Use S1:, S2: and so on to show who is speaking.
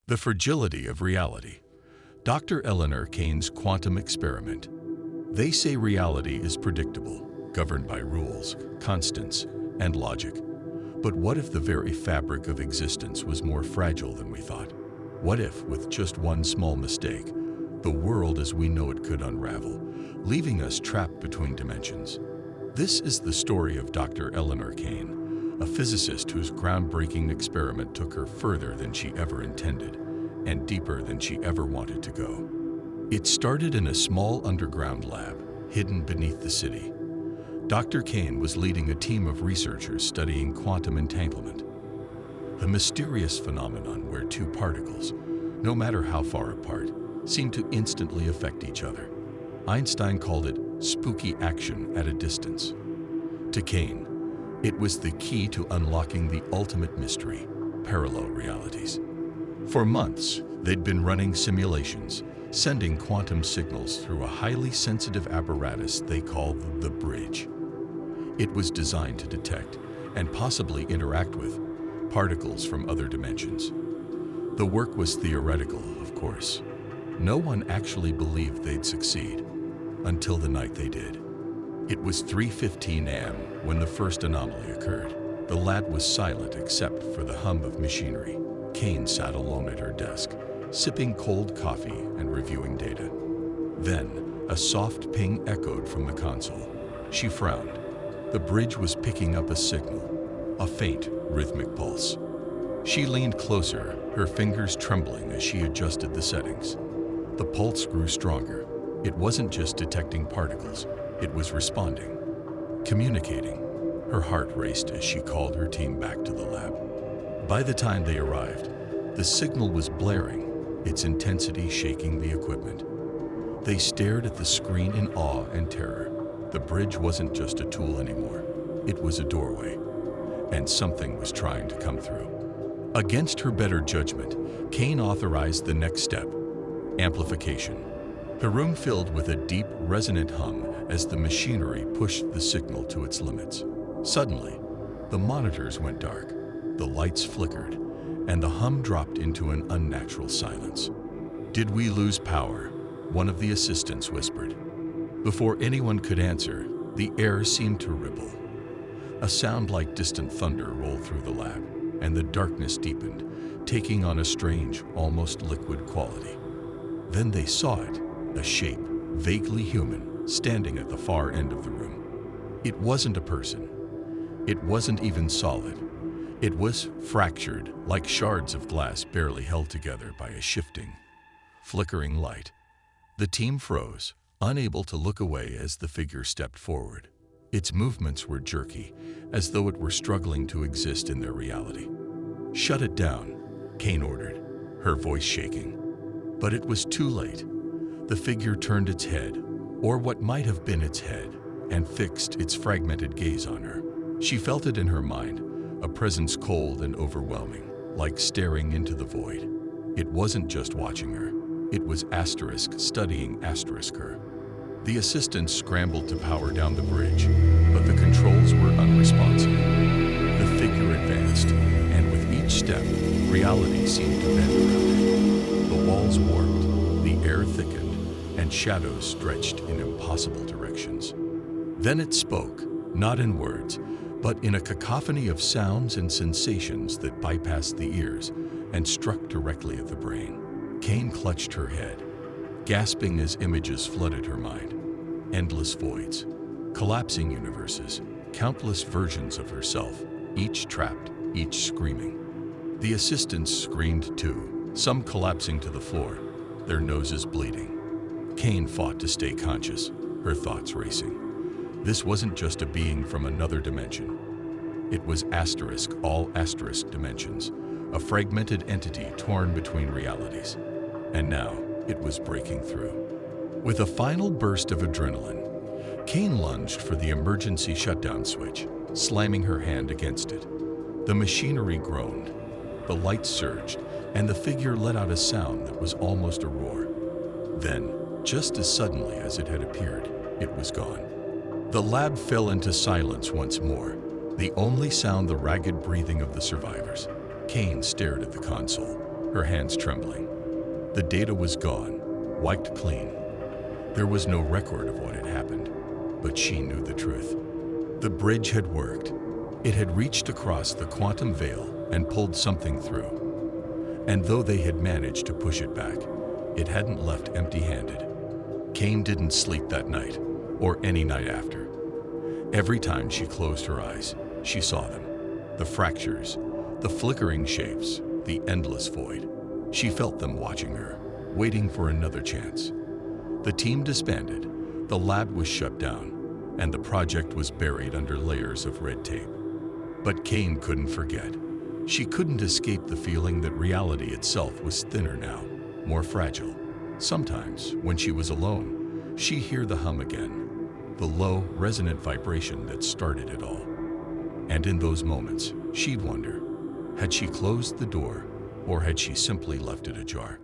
S1: The Fragility of Reality. Dr. Eleanor Kane's quantum experiment. They say reality is predictable, governed by rules, constants, and logic. But what if the very fabric of existence was more fragile than we thought? What if, with just one small mistake, the world as we know it could unravel, leaving us trapped between dimensions? This is the story of Dr. Eleanor Kane, a physicist whose groundbreaking experiment took her further than she ever intended and deeper than she ever wanted to go. It started in a small underground lab, hidden beneath the city. Dr. Kane was leading a team of researchers studying quantum entanglement, the mysterious phenomenon where two particles, no matter how far apart, seem to instantly affect each other. Einstein called it spooky action at a distance. To Kane, it was the key to unlocking the ultimate mystery, parallel realities. For months, they'd been running simulations, sending quantum signals through a highly sensitive apparatus they called the bridge. It was designed to detect, and possibly interact with, particles from other dimensions. The work was theoretical, of course. No one actually believed they'd succeed, until the night they did. It was 3:15 a.m. when the first anomaly occurred. The lab was silent except for the hum of machinery. Kane sat alone at her desk, sipping cold coffee and reviewing data. Then, a soft ping echoed from the console. She frowned. The bridge was picking up a signal, a faint, rhythmic pulse. She leaned closer, her fingers trembling as she adjusted the settings. The pulse grew stronger. It wasn't just detecting particles, it was responding, communicating. Her heart raced as she called her team back to the lab. By the time they arrived, the signal was blaring, its intensity shaking the equipment. They stared at the screen in awe and terror. The bridge wasn't just a tool anymore. It was a doorway, and something was trying to come through. Against her better judgment, Kane authorized the next step, amplification. The room filled with a deep, resonant hum as the machinery pushed the signal to its limits. Suddenly, the monitors went dark, the lights flickered, and the hum dropped into an unnatural silence. "Did we lose power?" one of the assistants whispered. Before anyone could answer, the air seemed to ripple. A sound like distant thunder rolled through the lab, and the darkness deepened, taking on a strange, almost liquid quality. Then they saw it, a shape, vaguely human, standing at the far end of the room. It wasn't a person. It wasn't even solid. It was fractured, like shards of glass barely held together by a shifting, flickering light. The team froze, unable to look away as the figure stepped forward. Its movements were jerky, as though it were struggling to exist in their reality. "Shut it down," Kane ordered, her voice shaking. But it was too late. The figure turned its head, or what might have been its head, and fixed its fragmented gaze on her. She felt it in her mind, a presence cold and overwhelming, like staring into the void. It wasn't just watching her. It was asterisk studying asterisk her. The assistants scrambled to power down the bridge, but the controls were unresponsive. The figure advanced, and with each step, reality seemed to bend around it. The walls warped, the air thickened, and shadows stretched in impossible directions. Then it spoke, not in words, but in a cacophony of sounds and sensations that bypassed the ears and struck directly at the brain. Kane clutched her head, gasping as images flooded her mind. Endless voids, collapsing universes, countless versions of herself, each trapped, each screaming. The assistants screamed too, some collapsing to the floor, their noses bleeding. Kane fought to stay conscious, her thoughts racing. This wasn't just a being from another dimension. It was asterisk, all asterisk dimensions, a fragmented entity torn between realities. And now, it was breaking through. With a final burst of adrenaline, Kane lunged for the emergency shutdown switch, slamming her hand against it. The machinery groaned, the lights surged, and the figure let out a sound that was almost a roar. Then, just as suddenly as it had appeared, it was gone. The lab fell into silence once more, the only sound the ragged breathing of the survivors. Kane stared at the console, her hands trembling. The data was gone, wiped clean. There was no record of what had happened, but she knew the truth. The bridge had worked. It had reached across the quantum veil and pulled something through. And though they had managed to push it back, it hadn't left empty-handed. Kane didn't sleep that night, or any night after. Every time she closed her eyes, she saw them. The fractures, the flickering shapes, the endless void. She felt them watching her, waiting for another chance. The team disbanded, the lab was shut down, and the project was buried under layers of red tape. But Kane couldn't forget. She couldn't escape the feeling that reality itself was thinner now, more fragile. Sometimes, when she was alone, she'd hear the hum again, the low, resonant vibration that started it all. And in those moments, she'd wonder, had she closed the door, or had she simply left it ajar?